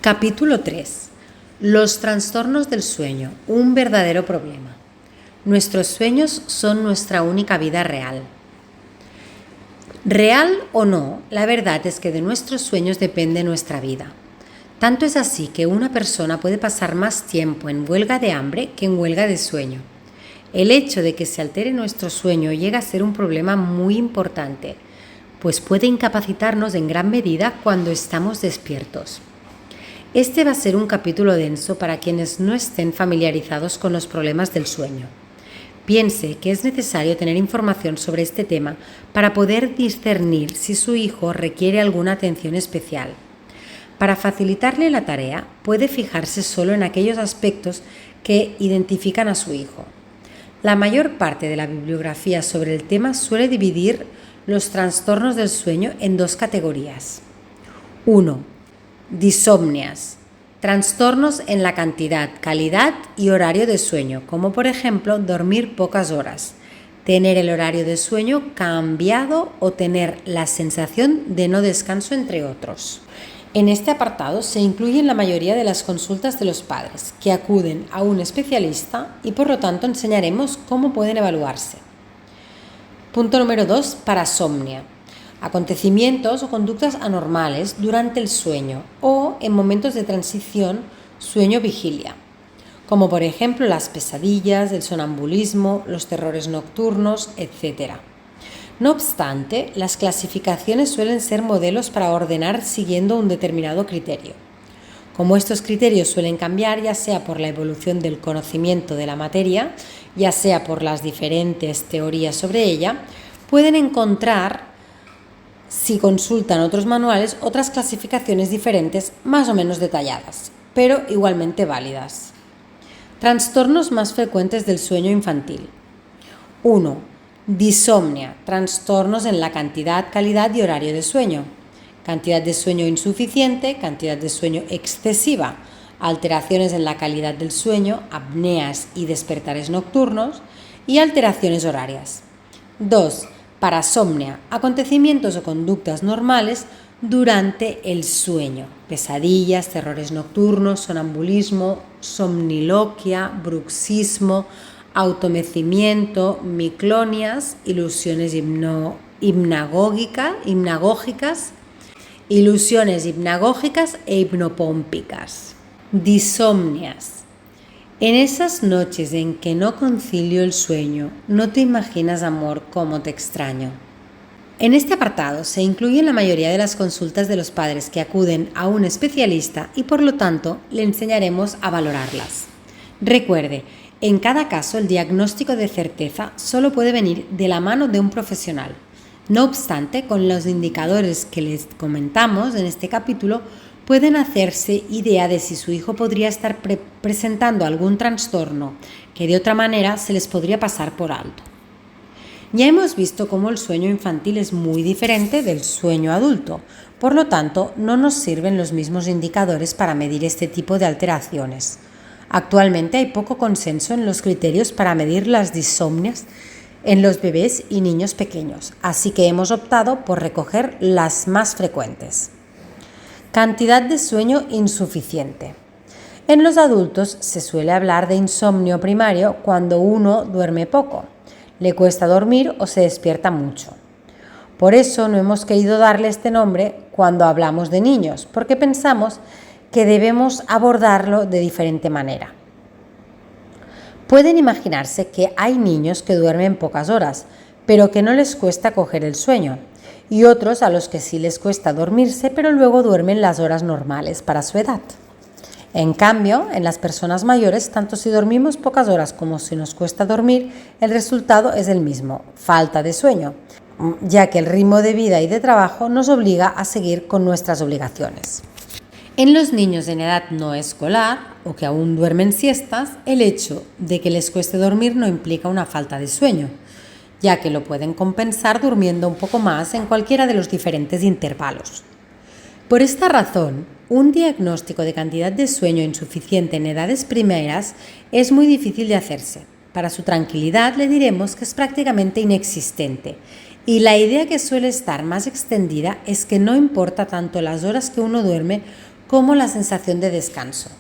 Capítulo 3. Los trastornos del sueño, un verdadero problema. Nuestros sueños son nuestra única vida real. Real o no, la verdad es que de nuestros sueños depende nuestra vida. Tanto es así que una persona puede pasar más tiempo en huelga de hambre que en huelga de sueño. El hecho de que se altere nuestro sueño llega a ser un problema muy importante, pues puede incapacitarnos en gran medida cuando estamos despiertos. Este va a ser un capítulo denso para quienes no estén familiarizados con los problemas del sueño. Piense que es necesario tener información sobre este tema para poder discernir si su hijo requiere alguna atención especial. Para facilitarle la tarea, puede fijarse solo en aquellos aspectos que identifican a su hijo. La mayor parte de la bibliografía sobre el tema suele dividir los trastornos del sueño en dos categorías. 1. Disomnias, trastornos en la cantidad, calidad y horario de sueño, como por ejemplo dormir pocas horas, tener el horario de sueño cambiado o tener la sensación de no descanso, entre otros. En este apartado se incluyen la mayoría de las consultas de los padres que acuden a un especialista y por lo tanto enseñaremos cómo pueden evaluarse. Punto número 2. Parasomnia. Acontecimientos o conductas anormales durante el sueño o en momentos de transición sueño-vigilia, como por ejemplo las pesadillas, el sonambulismo, los terrores nocturnos, etc. No obstante, las clasificaciones suelen ser modelos para ordenar siguiendo un determinado criterio. Como estos criterios suelen cambiar ya sea por la evolución del conocimiento de la materia, ya sea por las diferentes teorías sobre ella, pueden encontrar, si consultan otros manuales, otras clasificaciones diferentes más o menos detalladas, pero igualmente válidas. Trastornos más frecuentes del sueño infantil. 1. Disomnia, trastornos en la cantidad, calidad y horario de sueño. Cantidad de sueño insuficiente, cantidad de sueño excesiva, alteraciones en la calidad del sueño, apneas y despertares nocturnos y alteraciones horarias. 2. Parasomnia, acontecimientos o conductas normales durante el sueño, pesadillas, terrores nocturnos, sonambulismo, somniloquia, bruxismo, automecimiento, miclonias, ilusiones hipnagógicas e hipnopómpicas. Disomnias. En esas noches en que no concilio el sueño, no te imaginas, amor, cómo te extraño. En este apartado se incluyen la mayoría de las consultas de los padres que acuden a un especialista y por lo tanto le enseñaremos a valorarlas. Recuerde, en cada caso el diagnóstico de certeza solo puede venir de la mano de un profesional. No obstante, con los indicadores que les comentamos en este capítulo, pueden hacerse idea de si su hijo podría estar presentando algún trastorno que de otra manera se les podría pasar por alto. Ya hemos visto cómo el sueño infantil es muy diferente del sueño adulto, por lo tanto no nos sirven los mismos indicadores para medir este tipo de alteraciones. Actualmente hay poco consenso en los criterios para medir las disomnias en los bebés y niños pequeños, así que hemos optado por recoger las más frecuentes. Cantidad de sueño insuficiente. En los adultos se suele hablar de insomnio primario cuando uno duerme poco, le cuesta dormir o se despierta mucho. Por eso no hemos querido darle este nombre cuando hablamos de niños, porque pensamos que debemos abordarlo de diferente manera. Pueden imaginarse que hay niños que duermen pocas horas, pero que no les cuesta coger el sueño, y otros a los que sí les cuesta dormirse, pero luego duermen las horas normales para su edad. En cambio, en las personas mayores, tanto si dormimos pocas horas como si nos cuesta dormir, el resultado es el mismo, falta de sueño, ya que el ritmo de vida y de trabajo nos obliga a seguir con nuestras obligaciones. En los niños en edad no escolar o que aún duermen siestas, el hecho de que les cueste dormir no implica una falta de sueño, ya que lo pueden compensar durmiendo un poco más en cualquiera de los diferentes intervalos. Por esta razón, un diagnóstico de cantidad de sueño insuficiente en edades primeras es muy difícil de hacerse. Para su tranquilidad le diremos que es prácticamente inexistente y la idea que suele estar más extendida es que no importa tanto las horas que uno duerme como la sensación de descanso.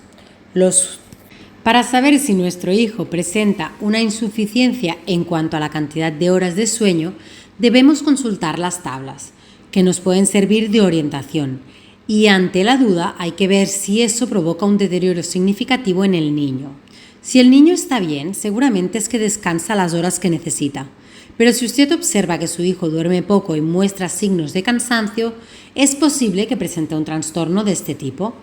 Para saber si nuestro hijo presenta una insuficiencia en cuanto a la cantidad de horas de sueño, debemos consultar las tablas, que nos pueden servir de orientación, y ante la duda hay que ver si eso provoca un deterioro significativo en el niño. Si el niño está bien, seguramente es que descansa las horas que necesita. Pero si usted observa que su hijo duerme poco y muestra signos de cansancio, es posible que presente un trastorno de este tipo.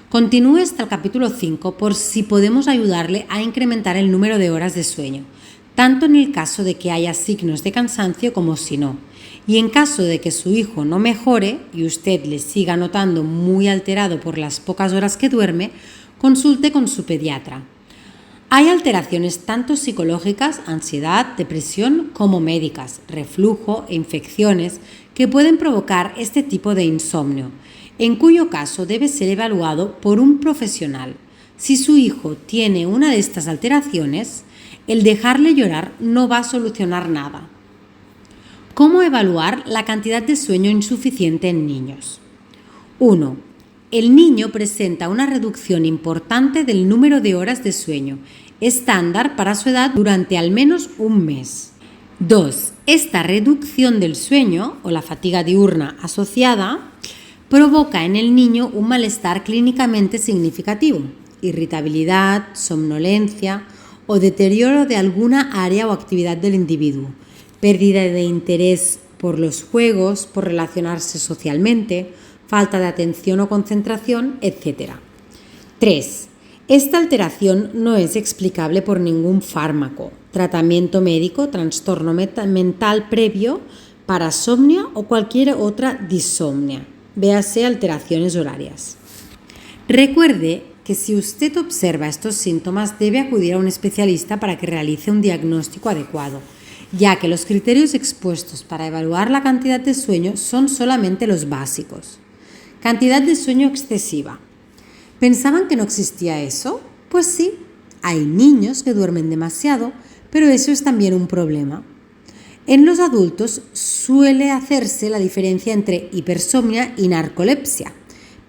Continúe hasta el capítulo 5 por si podemos ayudarle a incrementar el número de horas de sueño, tanto en el caso de que haya signos de cansancio como si no. Y en caso de que su hijo no mejore y usted le siga notando muy alterado por las pocas horas que duerme, consulte con su pediatra. Hay alteraciones tanto psicológicas, ansiedad, depresión, como médicas, reflujo e infecciones que pueden provocar este tipo de insomnio, en cuyo caso debe ser evaluado por un profesional. Si su hijo tiene una de estas alteraciones, el dejarle llorar no va a solucionar nada. ¿Cómo evaluar la cantidad de sueño insuficiente en niños? 1. El niño presenta una reducción importante del número de horas de sueño, estándar para su edad durante al menos un mes. 2. Esta reducción del sueño o la fatiga diurna asociada provoca en el niño un malestar clínicamente significativo, irritabilidad, somnolencia o deterioro de alguna área o actividad del individuo, pérdida de interés por los juegos, por relacionarse socialmente, falta de atención o concentración, etc. 3. Esta alteración no es explicable por ningún fármaco, tratamiento médico, trastorno mental previo, parasomnia o cualquier otra disomnia. Véase alteraciones horarias. Recuerde que si usted observa estos síntomas debe acudir a un especialista para que realice un diagnóstico adecuado, ya que los criterios expuestos para evaluar la cantidad de sueño son solamente los básicos. Cantidad de sueño excesiva. ¿Pensaban que no existía eso? Pues sí, hay niños que duermen demasiado, pero eso es también un problema. En los adultos suele hacerse la diferencia entre hipersomnia y narcolepsia,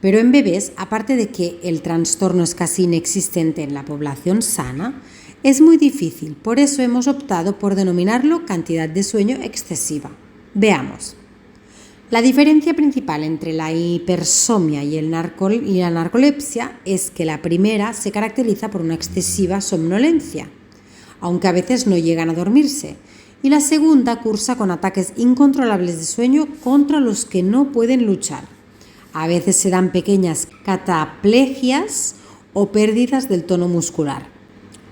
pero en bebés, aparte de que el trastorno es casi inexistente en la población sana, es muy difícil, por eso hemos optado por denominarlo cantidad de sueño excesiva. Veamos. La diferencia principal entre la hipersomnia y la narcolepsia es que la primera se caracteriza por una excesiva somnolencia, aunque a veces no llegan a dormirse, y la segunda cursa con ataques incontrolables de sueño contra los que no pueden luchar. A veces se dan pequeñas cataplegias o pérdidas del tono muscular.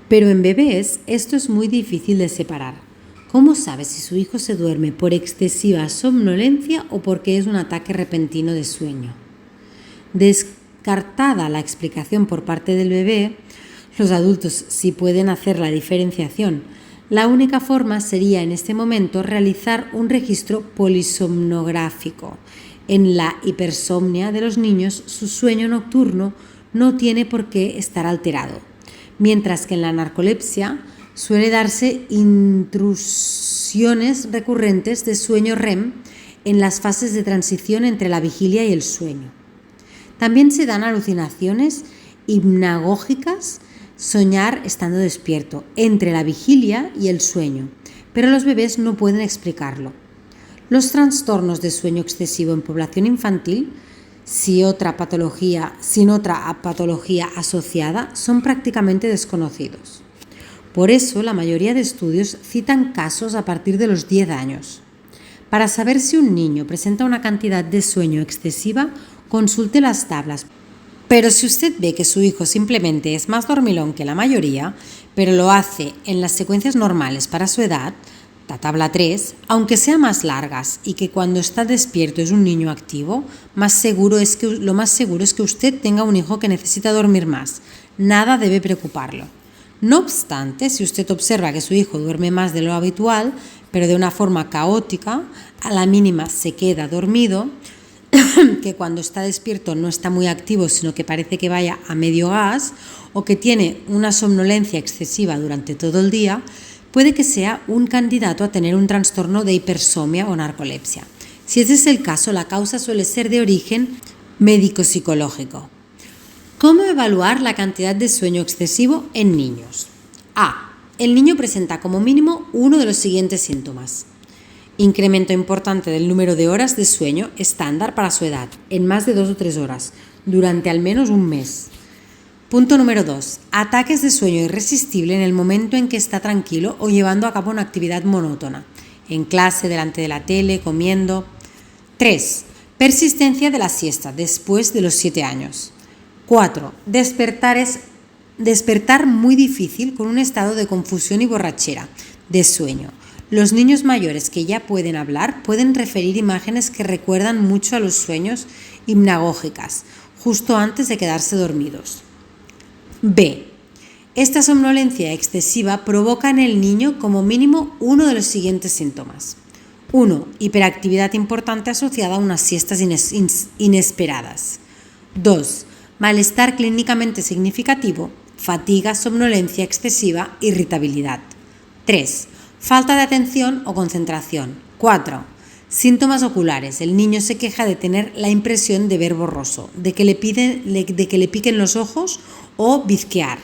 Pero en bebés esto es muy difícil de separar. ¿Cómo sabe si su hijo se duerme por excesiva somnolencia o porque es un ataque repentino de sueño? Descartada la explicación por parte del bebé, los adultos sí pueden hacer la diferenciación. La única forma sería en este momento realizar un registro polisomnográfico. En la hipersomnia de los niños, su sueño nocturno no tiene por qué estar alterado, mientras que en la narcolepsia suele darse intrusiones recurrentes de sueño REM en las fases de transición entre la vigilia y el sueño. También se dan alucinaciones hipnagógicas, soñar estando despierto, entre la vigilia y el sueño, pero los bebés no pueden explicarlo. Los trastornos de sueño excesivo en población infantil, sin otra patología asociada, son prácticamente desconocidos. Por eso, la mayoría de estudios citan casos a partir de los 10 años. Para saber si un niño presenta una cantidad de sueño excesiva, consulte las tablas. Pero si usted ve que su hijo simplemente es más dormilón que la mayoría, pero lo hace en las secuencias normales para su edad, la tabla 3, aunque sea más largas y que cuando está despierto es un niño activo, lo más seguro es que usted tenga un hijo que necesita dormir más. Nada debe preocuparlo. No obstante, si usted observa que su hijo duerme más de lo habitual, pero de una forma caótica, a la mínima se queda dormido, que cuando está despierto no está muy activo, sino que parece que vaya a medio gas, o que tiene una somnolencia excesiva durante todo el día, puede que sea un candidato a tener un trastorno de hipersomnia o narcolepsia. Si ese es el caso, la causa suele ser de origen médico-psicológico. ¿Cómo evaluar la cantidad de sueño excesivo en niños? A. El niño presenta como mínimo uno de los siguientes síntomas. Incremento importante del número de horas de sueño estándar para su edad, en más de 2 o 3 horas, durante al menos un mes. Punto número 2. Ataques de sueño irresistible en el momento en que está tranquilo o llevando a cabo una actividad monótona, en clase, delante de la tele, comiendo. 3. Persistencia de la siesta después de los 7 años. 4. Despertar muy difícil con un estado de confusión y borrachera, de sueño. Los niños mayores que ya pueden hablar pueden referir imágenes que recuerdan mucho a los sueños hipnagógicas, justo antes de quedarse dormidos. B. Esta somnolencia excesiva provoca en el niño como mínimo uno de los siguientes síntomas. 1. Hiperactividad importante asociada a unas siestas inesperadas. 2. Malestar clínicamente significativo, fatiga, somnolencia excesiva, irritabilidad. 3. Falta de atención o concentración. 4. Síntomas oculares. El niño se queja de tener la impresión de ver borroso, de que le piquen los ojos o bizquear.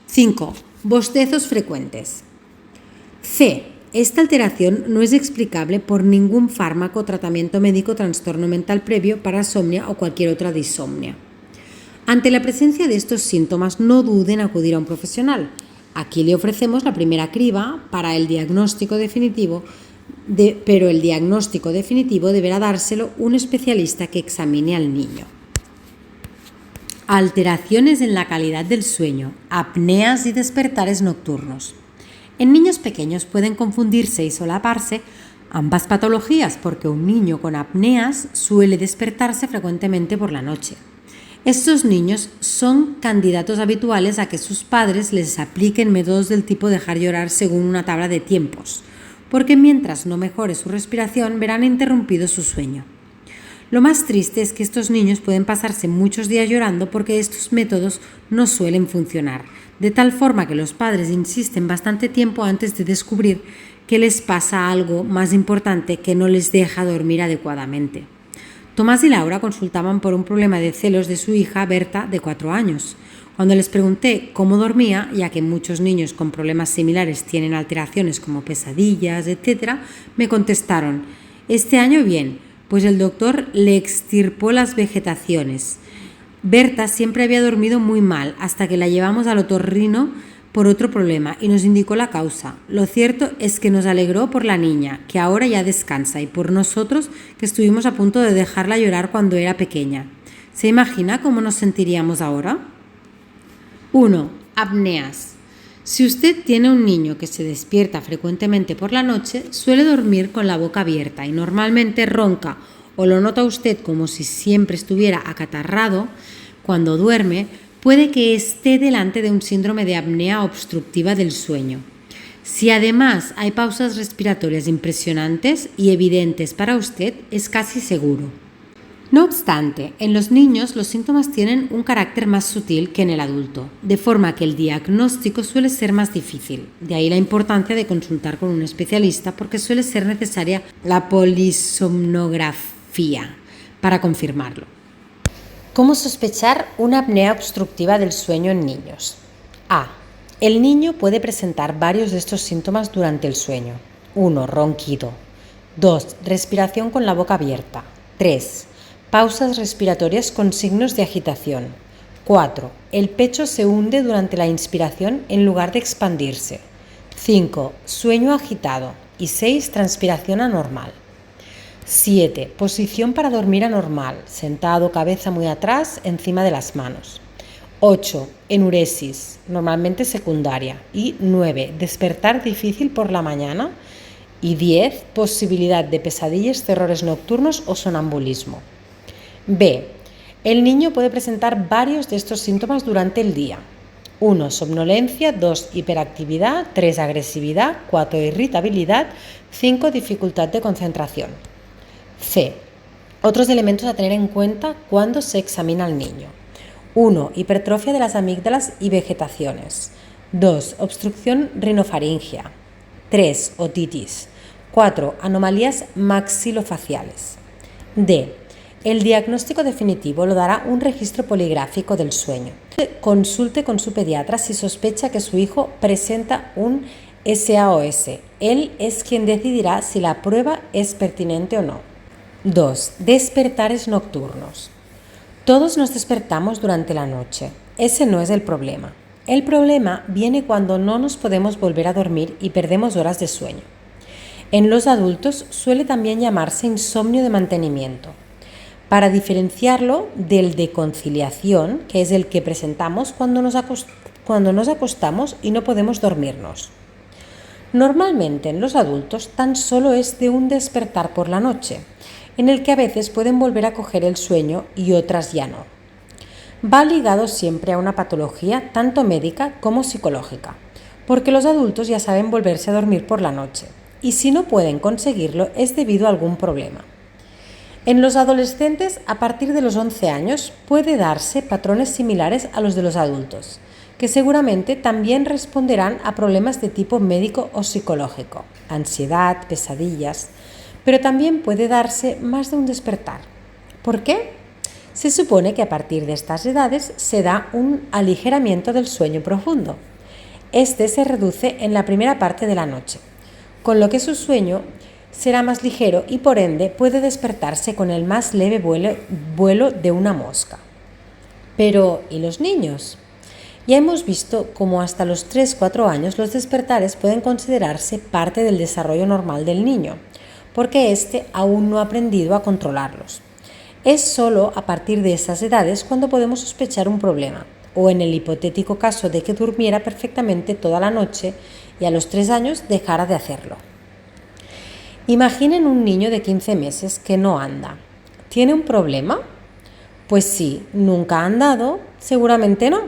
5. Bostezos frecuentes. C. Esta alteración no es explicable por ningún fármaco, tratamiento médico, trastorno mental previo, parasomnia o cualquier otra disomnia. Ante la presencia de estos síntomas, no duden en acudir a un profesional. Aquí le ofrecemos la primera criba para el diagnóstico definitivo, pero el diagnóstico definitivo deberá dárselo un especialista que examine al niño. Alteraciones en la calidad del sueño, apneas y despertares nocturnos. En niños pequeños pueden confundirse y solaparse ambas patologías porque un niño con apneas suele despertarse frecuentemente por la noche. Estos niños son candidatos habituales a que sus padres les apliquen métodos del tipo dejar llorar según una tabla de tiempos, porque mientras no mejore su respiración verán interrumpido su sueño. Lo más triste es que estos niños pueden pasarse muchos días llorando porque estos métodos no suelen funcionar, de tal forma que los padres insisten bastante tiempo antes de descubrir que les pasa algo más importante que no les deja dormir adecuadamente. Tomás y Laura consultaban por un problema de celos de su hija Berta, de 4 años. Cuando les pregunté cómo dormía, ya que muchos niños con problemas similares tienen alteraciones como pesadillas, etc., me contestaron: este año bien, pues el doctor le extirpó las vegetaciones. Berta siempre había dormido muy mal hasta que la llevamos al otorrino por otro problema y nos indicó la causa. Lo cierto es que nos alegró por la niña, que ahora ya descansa, y por nosotros, que estuvimos a punto de dejarla llorar cuando era pequeña. ¿Se imagina cómo nos sentiríamos ahora? 1. Apneas. Si usted tiene un niño que se despierta frecuentemente por la noche, suele dormir con la boca abierta y normalmente ronca, o lo nota usted como si siempre estuviera acatarrado cuando duerme, puede que esté delante de un síndrome de apnea obstructiva del sueño. Si además hay pausas respiratorias impresionantes y evidentes para usted, es casi seguro. No obstante, en los niños los síntomas tienen un carácter más sutil que en el adulto, de forma que el diagnóstico suele ser más difícil. De ahí la importancia de consultar con un especialista porque suele ser necesaria la polisomnografía para confirmarlo. ¿Cómo sospechar una apnea obstructiva del sueño en niños? A. El niño puede presentar varios de estos síntomas durante el sueño. 1. Ronquido. 2. Respiración con la boca abierta. 3. Pausas respiratorias con signos de agitación. 4. El pecho se hunde durante la inspiración en lugar de expandirse. 5. Sueño agitado. Y 6. Transpiración anormal. 7. Posición para dormir anormal, sentado, cabeza muy atrás, encima de las manos. 8. Enuresis, normalmente secundaria. Y 9. Despertar difícil por la mañana. Y 10. Posibilidad de pesadillas, terrores nocturnos o sonambulismo. B. El niño puede presentar varios de estos síntomas durante el día. 1. Somnolencia. 2. Hiperactividad. 3. Agresividad. 4. Irritabilidad. 5. Dificultad de concentración. C. Otros elementos a tener en cuenta cuando se examina al niño. 1. Hipertrofia de las amígdalas y vegetaciones. 2. Obstrucción rinofaringea. 3. Otitis. 4. Anomalías maxilofaciales. D. El diagnóstico definitivo lo dará un registro poligráfico del sueño. Consulte con su pediatra si sospecha que su hijo presenta un SAOS. Él es quien decidirá si la prueba es pertinente o no. 2. Despertares nocturnos. Todos nos despertamos durante la noche. Ese no es el problema. El problema viene cuando no nos podemos volver a dormir y perdemos horas de sueño. En los adultos suele también llamarse insomnio de mantenimiento, para diferenciarlo del de conciliación, que es el que presentamos cuando nos acostamos y no podemos dormirnos. Normalmente en los adultos tan solo es de un despertar por la noche, en el que a veces pueden volver a coger el sueño y otras ya no. Va ligado siempre a una patología tanto médica como psicológica, porque los adultos ya saben volverse a dormir por la noche, y si no pueden conseguirlo es debido a algún problema. En los adolescentes, a partir de los 11 años, puede darse patrones similares a los de los adultos, que seguramente también responderán a problemas de tipo médico o psicológico, ansiedad, pesadillas, pero también puede darse más de un despertar. ¿Por qué? Se supone que a partir de estas edades se da un aligeramiento del sueño profundo. Este se reduce en la primera parte de la noche, con lo que su sueño será más ligero y por ende puede despertarse con el más leve vuelo de una mosca. Pero, ¿y los niños? Ya hemos visto cómo hasta los 3-4 años los despertares pueden considerarse parte del desarrollo normal del niño, porque éste aún no ha aprendido a controlarlos. Es solo a partir de esas edades cuando podemos sospechar un problema, o en el hipotético caso de que durmiera perfectamente toda la noche y a los 3 años dejara de hacerlo. Imaginen un niño de 15 meses que no anda. ¿Tiene un problema? Pues sí. ¿Nunca ha andado? Seguramente no.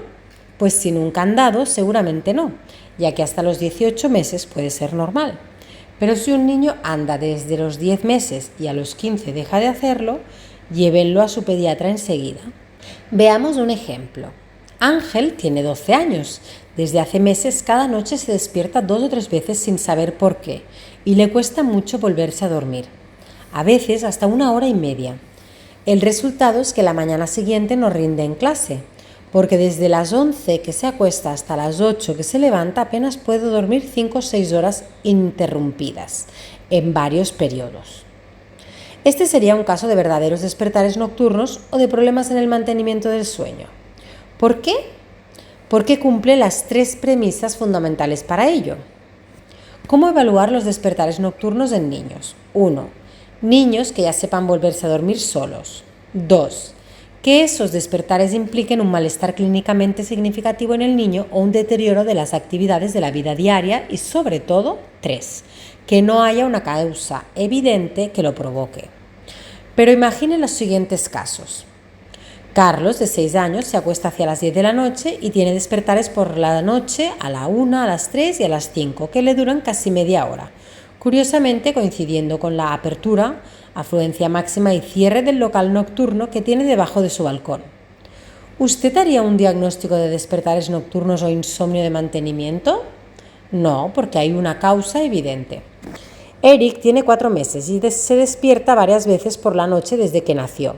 Pues si nunca ha andado, seguramente no, ya que hasta los 18 meses puede ser normal. Pero si un niño anda desde los 10 meses y a los 15 deja de hacerlo, llévenlo a su pediatra enseguida. Veamos un ejemplo. Ángel tiene 12 años. Desde hace meses cada noche se despierta 2 o 3 veces sin saber por qué y le cuesta mucho volverse a dormir. A veces hasta 1 hora y media. El resultado es que la mañana siguiente no rinde en clase, porque desde las 11 que se acuesta hasta las 8 que se levanta apenas puede dormir 5 o 6 horas interrumpidas en varios periodos. Este sería un caso de verdaderos despertares nocturnos o de problemas en el mantenimiento del sueño. ¿Por qué? Porque cumple las 3 premisas fundamentales para ello. ¿Cómo evaluar los despertares nocturnos en niños? 1. Niños que ya sepan volverse a dormir solos. 2. Que esos despertares impliquen un malestar clínicamente significativo en el niño o un deterioro de las actividades de la vida diaria y, sobre todo, 3. Que no haya una causa evidente que lo provoque. Pero imaginen los siguientes casos. Carlos, de 6 años, se acuesta hacia las 10 de la noche y tiene despertares por la noche a la 1, a las 3 y a las 5, que le duran casi media hora, curiosamente coincidiendo con la apertura, afluencia máxima y cierre del local nocturno que tiene debajo de su balcón. ¿Usted haría un diagnóstico de despertares nocturnos o insomnio de mantenimiento? No, porque hay una causa evidente. Eric tiene 4 meses y se despierta varias veces por la noche desde que nació.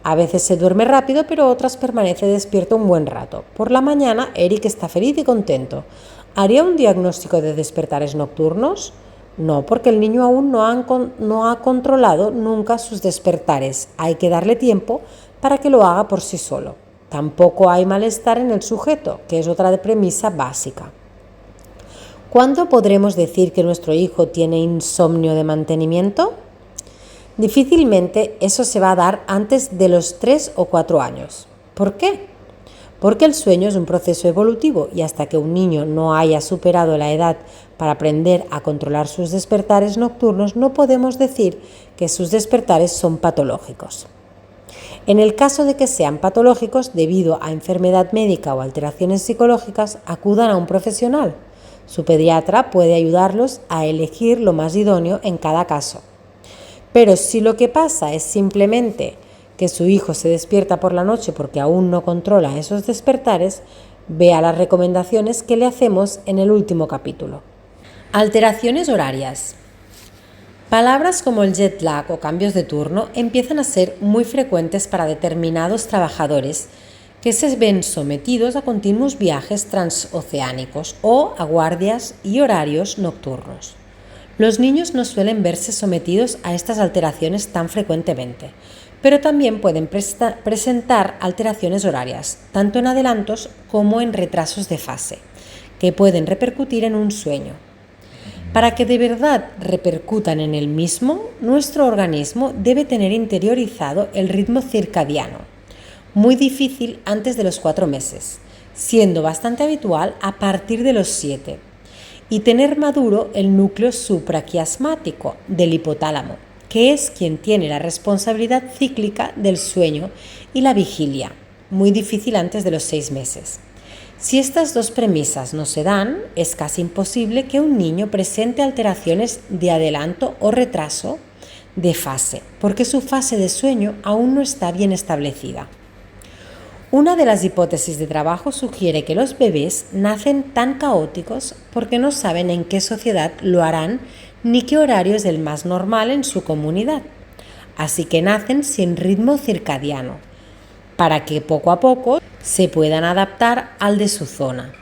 A veces se duerme rápido, pero otras permanece despierto un buen rato. Por la mañana, Eric está feliz y contento. ¿Haría un diagnóstico de despertares nocturnos? No, porque el niño aún no ha controlado nunca sus despertares. Hay que darle tiempo para que lo haga por sí solo. Tampoco hay malestar en el sujeto, que es otra premisa básica. ¿Cuándo podremos decir que nuestro hijo tiene insomnio de mantenimiento? Difícilmente eso se va a dar antes de los 3 o 4 años. ¿Por qué? Porque el sueño es un proceso evolutivo y hasta que un niño no haya superado la edad para aprender a controlar sus despertares nocturnos, no podemos decir que sus despertares son patológicos. En el caso de que sean patológicos debido a enfermedad médica o alteraciones psicológicas, acudan a un profesional. Su pediatra puede ayudarlos a elegir lo más idóneo en cada caso. Pero si lo que pasa es simplemente que su hijo se despierta por la noche porque aún no controla esos despertares, vea las recomendaciones que le hacemos en el último capítulo. Alteraciones horarias. Palabras como el jet lag o cambios de turno empiezan a ser muy frecuentes para determinados trabajadores que se ven sometidos a continuos viajes transoceánicos o a guardias y horarios nocturnos. Los niños no suelen verse sometidos a estas alteraciones tan frecuentemente, pero también pueden presentar alteraciones horarias, tanto en adelantos como en retrasos de fase, que pueden repercutir en un sueño. Para que de verdad repercutan en el mismo, nuestro organismo debe tener interiorizado el ritmo circadiano, muy difícil antes de los 4 meses, siendo bastante habitual a partir de los 7, y tener maduro el núcleo supraquiasmático del hipotálamo, que es quien tiene la responsabilidad cíclica del sueño y la vigilia, muy difícil antes de los 6 meses. Si estas dos premisas no se dan, es casi imposible que un niño presente alteraciones de adelanto o retraso de fase, porque su fase de sueño aún no está bien establecida. Una de las hipótesis de trabajo sugiere que los bebés nacen tan caóticos porque no saben en qué sociedad lo harán ni qué horario es el más normal en su comunidad. Así que nacen sin ritmo circadiano, para que poco a poco se puedan adaptar al de su zona.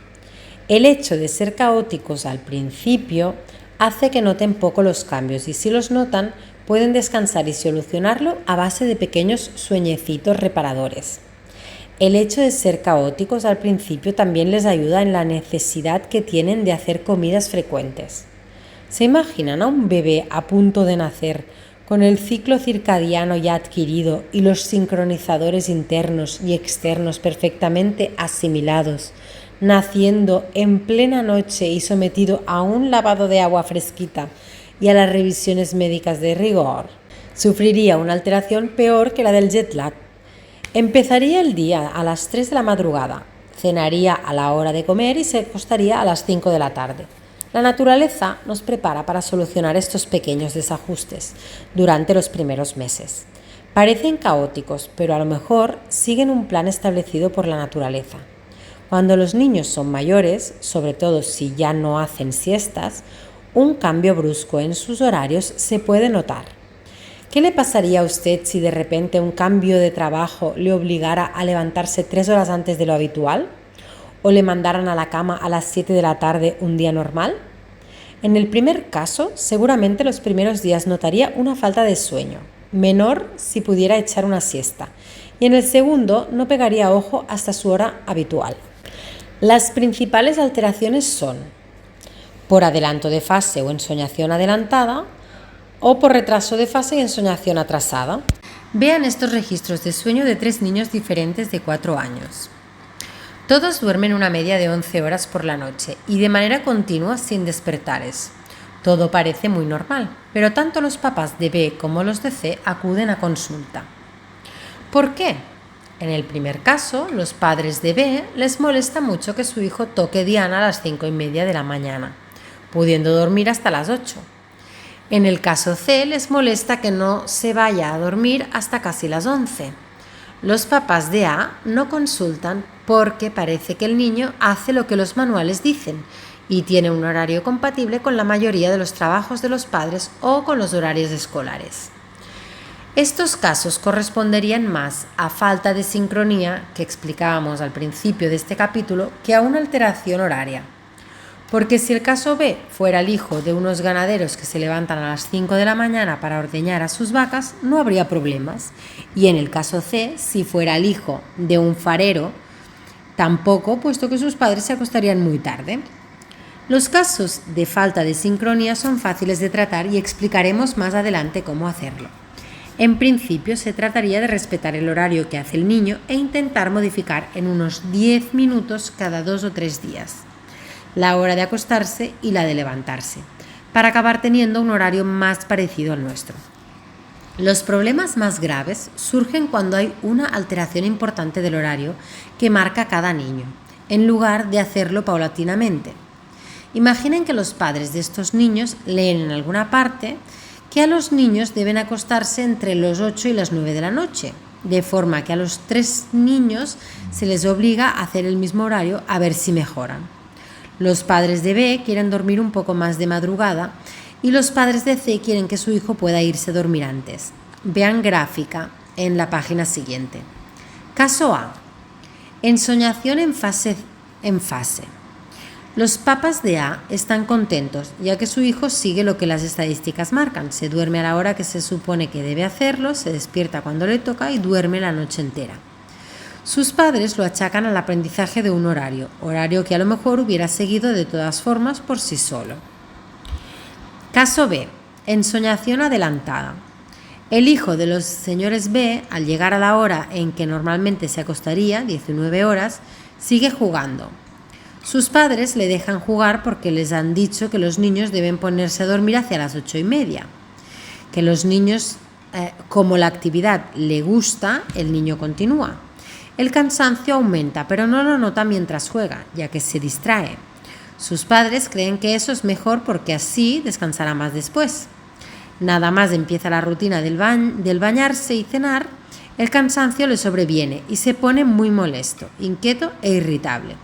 El hecho de ser caóticos al principio hace que noten poco los cambios y si los notan pueden descansar y solucionarlo a base de pequeños sueñecitos reparadores. El hecho de ser caóticos al principio también les ayuda en la necesidad que tienen de hacer comidas frecuentes. ¿Se imaginan a un bebé a punto de nacer con el ciclo circadiano ya adquirido y los sincronizadores internos y externos perfectamente asimilados, naciendo en plena noche y sometido a un lavado de agua fresquita y a las revisiones médicas de rigor? Sufriría una alteración peor que la del jet lag. Empezaría el día a las 3 de la madrugada, cenaría a la hora de comer y se acostaría a las 5 de la tarde. La naturaleza nos prepara para solucionar estos pequeños desajustes durante los primeros meses. Parecen caóticos, pero a lo mejor siguen un plan establecido por la naturaleza. Cuando los niños son mayores, sobre todo si ya no hacen siestas, un cambio brusco en sus horarios se puede notar. ¿Qué le pasaría a usted si de repente un cambio de trabajo le obligara a levantarse 3 horas antes de lo habitual? ¿O le mandaran a la cama a las 7 de la tarde un día normal? En el primer caso, seguramente los primeros días notaría una falta de sueño, menor si pudiera echar una siesta, y en el segundo no pegaría ojo hasta su hora habitual. Las principales alteraciones son por adelanto de fase o ensoñación adelantada, o por retraso de fase y ensoñación atrasada. Vean estos registros de sueño de 3 niños diferentes de 4 años. Todos duermen una media de 11 horas por la noche y de manera continua sin despertares. Todo parece muy normal, pero tanto los papás de B como los de C acuden a consulta. ¿Por qué? En el primer caso, los padres de B les molesta mucho que su hijo toque diana a las 5:30 de la mañana, pudiendo dormir hasta las 8. En el caso C, les molesta que no se vaya a dormir hasta casi las 11. Los papás de A no consultan porque parece que el niño hace lo que los manuales dicen y tiene un horario compatible con la mayoría de los trabajos de los padres o con los horarios escolares. Estos casos corresponderían más a falta de sincronía, que explicábamos al principio de este capítulo, que a una alteración horaria. Porque si el caso B fuera el hijo de unos ganaderos que se levantan a las 5 de la mañana para ordeñar a sus vacas, no habría problemas. Y en el caso C, si fuera el hijo de un farero, tampoco, puesto que sus padres se acostarían muy tarde. Los casos de falta de sincronía son fáciles de tratar y explicaremos más adelante cómo hacerlo. En principio, se trataría de respetar el horario que hace el niño e intentar modificar en unos 10 minutos cada 2 o 3 días. La hora de acostarse y la de levantarse, para acabar teniendo un horario más parecido al nuestro. Los problemas más graves surgen cuando hay una alteración importante del horario que marca cada niño, en lugar de hacerlo paulatinamente. Imaginen que los padres de estos niños leen en alguna parte que a los niños deben acostarse entre los 8 y las 9 de la noche, de forma que a los 3 niños se les obliga a hacer el mismo horario a ver si mejoran. Los padres de B quieren dormir un poco más de madrugada y los padres de C quieren que su hijo pueda irse a dormir antes. Vean gráfica en la página siguiente. Caso A. Ensoñación en fase. Los papás de A están contentos, ya que su hijo sigue lo que las estadísticas marcan. Se duerme a la hora que se supone que debe hacerlo, se despierta cuando le toca y duerme la noche entera. Sus padres lo achacan al aprendizaje de un horario que a lo mejor hubiera seguido de todas formas por sí solo. Caso B. Ensoñación adelantada. El hijo de los señores B, al llegar a la hora en que normalmente se acostaría, 19 horas, sigue jugando. Sus padres le dejan jugar porque les han dicho que los niños deben ponerse a dormir hacia las 8:30. Que los niños, como la actividad le gusta, el niño continúa. El cansancio aumenta, pero no lo nota mientras juega, ya que se distrae. Sus padres creen que eso es mejor porque así descansará más después. Nada más empieza la rutina del bañarse y cenar, el cansancio le sobreviene y se pone muy molesto, inquieto e irritable.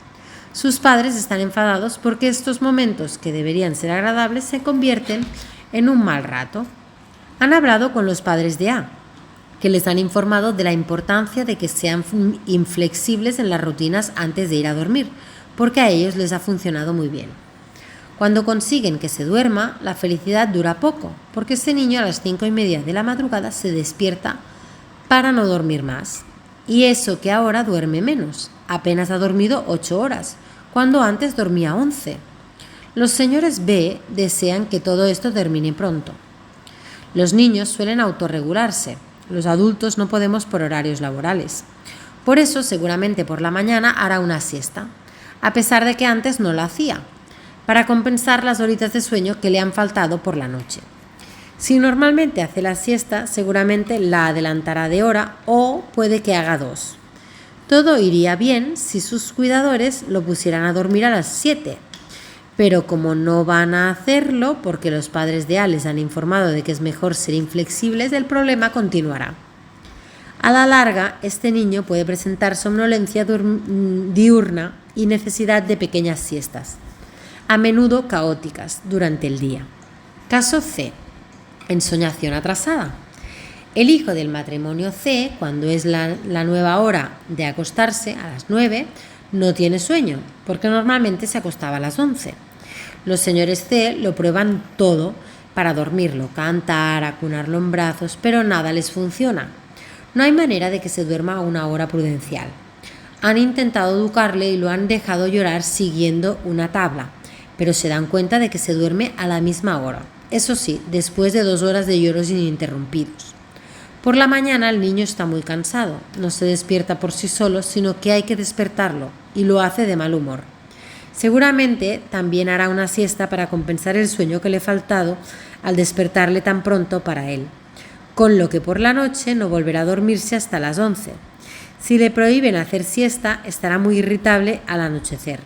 Sus padres están enfadados porque estos momentos que deberían ser agradables se convierten en un mal rato. Han hablado con los padres de A, que les han informado de la importancia de que sean inflexibles en las rutinas antes de ir a dormir, porque a ellos les ha funcionado muy bien. Cuando consiguen que se duerma, la felicidad dura poco, porque este niño a las 5:30 de la madrugada se despierta para no dormir más. Y eso que ahora duerme menos, apenas ha dormido 8 horas, cuando antes dormía 11. Los señores B desean que todo esto termine pronto. Los niños suelen autorregularse, los adultos no podemos por horarios laborales. Por eso seguramente por la mañana hará una siesta, a pesar de que antes no la hacía, para compensar las horitas de sueño que le han faltado por la noche. Si normalmente hace la siesta, seguramente la adelantará de hora o puede que haga 2. Todo iría bien si sus cuidadores lo pusieran a dormir a las 7, pero como no van a hacerlo porque los padres de A les han informado de que es mejor ser inflexibles, el problema continuará. A la larga, este niño puede presentar somnolencia diurna y necesidad de pequeñas siestas, a menudo caóticas durante el día. Caso C. Ensoñación atrasada. El hijo del matrimonio C, cuando es la nueva hora de acostarse, a las 9, no tiene sueño, porque normalmente se acostaba a las 11. Los señores C lo prueban todo para dormirlo, cantar, acunarlo en brazos, pero nada les funciona. No hay manera de que se duerma a una hora prudencial. Han intentado educarle y lo han dejado llorar siguiendo una tabla, pero se dan cuenta de que se duerme a la misma hora. Eso sí, después de 2 horas de lloros ininterrumpidos. Por la mañana el niño está muy cansado, no se despierta por sí solo, sino que hay que despertarlo, y lo hace de mal humor. Seguramente también hará una siesta para compensar el sueño que le ha faltado al despertarle tan pronto para él, con lo que por la noche no volverá a dormirse hasta las 11. Si le prohíben hacer siesta, estará muy irritable al anochecer,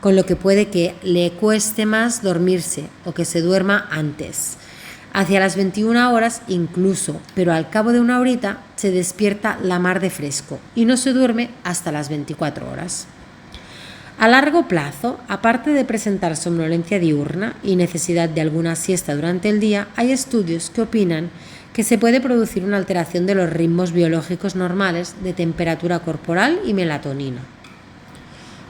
con lo que puede que le cueste más dormirse o que se duerma antes, hacia las 21 horas incluso, pero al cabo de una horita se despierta la mar de fresco y no se duerme hasta las 24 horas. A largo plazo, aparte de presentar somnolencia diurna y necesidad de alguna siesta durante el día, hay estudios que opinan que se puede producir una alteración de los ritmos biológicos normales de temperatura corporal y melatonina.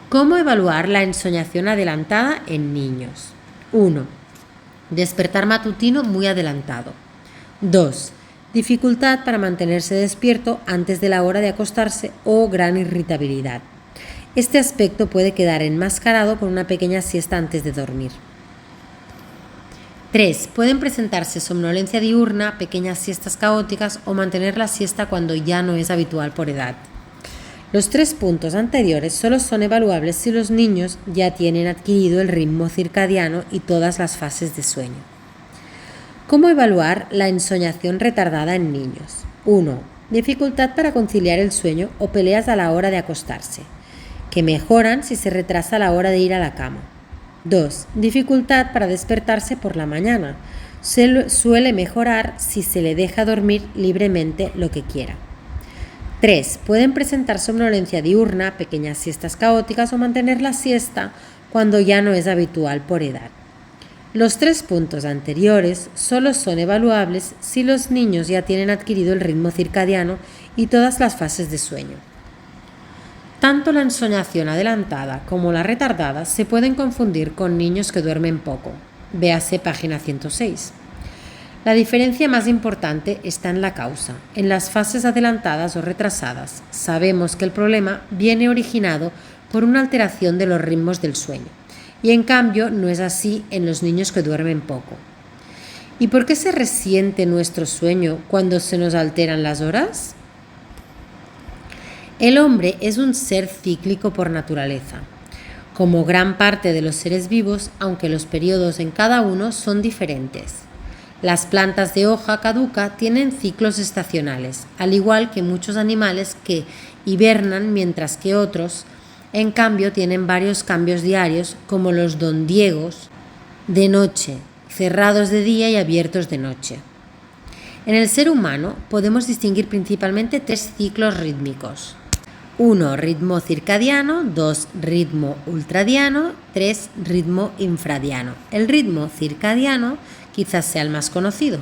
¿Cómo evaluar la ensoñación adelantada en niños? 1. Despertar matutino muy adelantado. 2. Dificultad para mantenerse despierto antes de la hora de acostarse o gran irritabilidad. Este aspecto puede quedar enmascarado con una pequeña siesta antes de dormir. 3. Pueden presentarse somnolencia diurna, pequeñas siestas caóticas o mantener la siesta cuando ya no es habitual por edad. Los 3 puntos anteriores solo son evaluables si los niños ya tienen adquirido el ritmo circadiano y todas las fases de sueño. ¿Cómo evaluar la ensoñación retardada en niños? 1. Dificultad para conciliar el sueño o peleas a la hora de acostarse, que mejoran si se retrasa la hora de ir a la cama. 2. Dificultad para despertarse por la mañana. Suele mejorar si se le deja dormir libremente lo que quiera. 3. Pueden presentar somnolencia diurna, pequeñas siestas caóticas o mantener la siesta cuando ya no es habitual por edad. Los 3 puntos anteriores solo son evaluables si los niños ya tienen adquirido el ritmo circadiano y todas las fases de sueño. Tanto la ensoñación adelantada como la retardada se pueden confundir con niños que duermen poco. Véase página 106. La diferencia más importante está en la causa. En las fases adelantadas o retrasadas, sabemos que el problema viene originado por una alteración de los ritmos del sueño, y en cambio no es así en los niños que duermen poco. ¿Y por qué se resiente nuestro sueño cuando se nos alteran las horas? El hombre es un ser cíclico por naturaleza, como gran parte de los seres vivos, aunque los periodos en cada uno son diferentes. Las plantas de hoja caduca tienen ciclos estacionales, al igual que muchos animales que hibernan, mientras que otros, en cambio, tienen varios cambios diarios, como los dondiegos de noche, cerrados de día y abiertos de noche. En el ser humano podemos distinguir principalmente 3 ciclos rítmicos. 1. Ritmo circadiano, 2. Ritmo ultradiano, 3. Ritmo infradiano. El ritmo circadiano quizás sea el más conocido.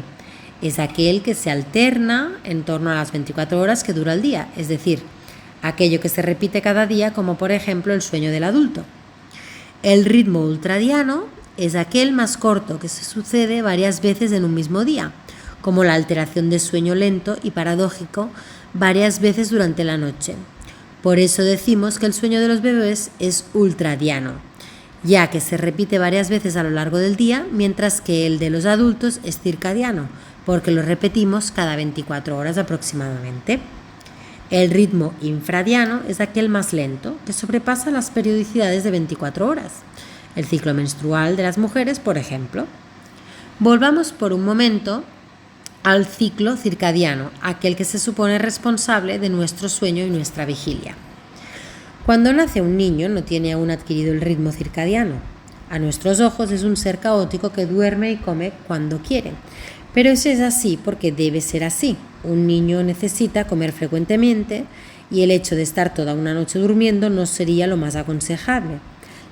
Es aquel que se alterna en torno a las 24 horas que dura el día, es decir, aquello que se repite cada día, como por ejemplo el sueño del adulto. El ritmo ultradiano es aquel más corto que se sucede varias veces en un mismo día, como la alteración de sueño lento y paradójico varias veces durante la noche. Por eso decimos que el sueño de los bebés es ultradiano, ya que se repite varias veces a lo largo del día, mientras que el de los adultos es circadiano, porque lo repetimos cada 24 horas aproximadamente. El ritmo infradiano es aquel más lento, que sobrepasa las periodicidades de 24 horas. El ciclo menstrual de las mujeres, por ejemplo. Volvamos por un momento al ciclo circadiano, aquel que se supone responsable de nuestro sueño y nuestra vigilia. Cuando nace un niño no tiene aún adquirido el ritmo circadiano. A nuestros ojos es un ser caótico que duerme y come cuando quiere. Pero eso es así porque debe ser así. Un niño necesita comer frecuentemente y el hecho de estar toda una noche durmiendo no sería lo más aconsejable.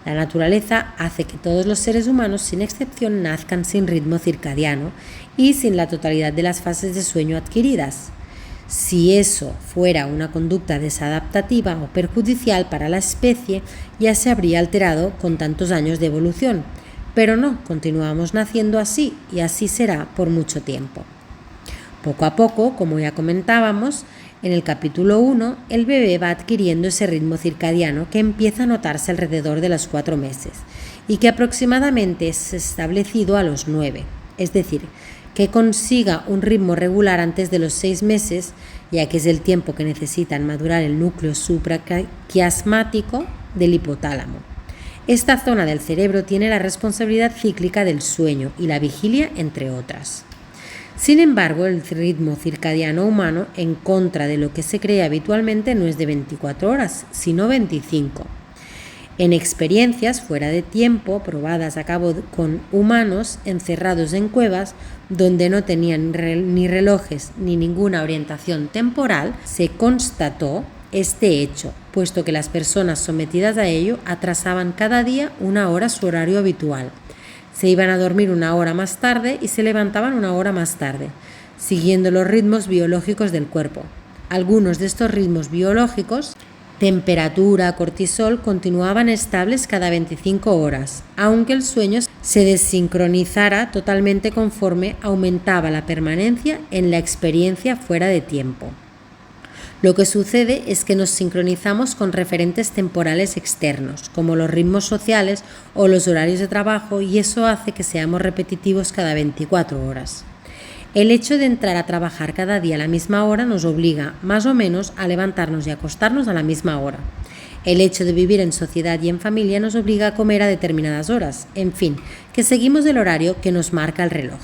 La naturaleza hace que todos los seres humanos, sin excepción, nazcan sin ritmo circadiano y sin la totalidad de las fases de sueño adquiridas. Si eso fuera una conducta desadaptativa o perjudicial para la especie, ya se habría alterado con tantos años de evolución. Pero no, continuamos naciendo así y así será por mucho tiempo. Poco a poco, como ya comentábamos, en el capítulo 1, el bebé va adquiriendo ese ritmo circadiano que empieza a notarse alrededor de los 4 meses y que aproximadamente es establecido a los 9, es decir, que consiga un ritmo regular antes de los 6 meses, ya que es el tiempo que necesitan madurar el núcleo supraquiasmático del hipotálamo. Esta zona del cerebro tiene la responsabilidad cíclica del sueño y la vigilia, entre otras. Sin embargo, el ritmo circadiano humano, en contra de lo que se cree habitualmente, no es de 24 horas, sino 25. En experiencias fuera de tiempo, probadas a cabo con humanos encerrados en cuevas, donde no tenían ni relojes ni ninguna orientación temporal, se constató este hecho, puesto que las personas sometidas a ello atrasaban cada día 1 hora su horario habitual. Se iban a dormir 1 hora más tarde y se levantaban 1 hora más tarde, siguiendo los ritmos biológicos del cuerpo. Algunos de estos ritmos biológicos, temperatura, cortisol, continuaban estables cada 25 horas, aunque el sueño se desincronizara totalmente conforme aumentaba la permanencia en la experiencia fuera de tiempo. Lo que sucede es que nos sincronizamos con referentes temporales externos, como los ritmos sociales o los horarios de trabajo, y eso hace que seamos repetitivos cada 24 horas. El hecho de entrar a trabajar cada día a la misma hora nos obliga, más o menos, a levantarnos y acostarnos a la misma hora. El hecho de vivir en sociedad y en familia nos obliga a comer a determinadas horas. En fin, que seguimos el horario que nos marca el reloj.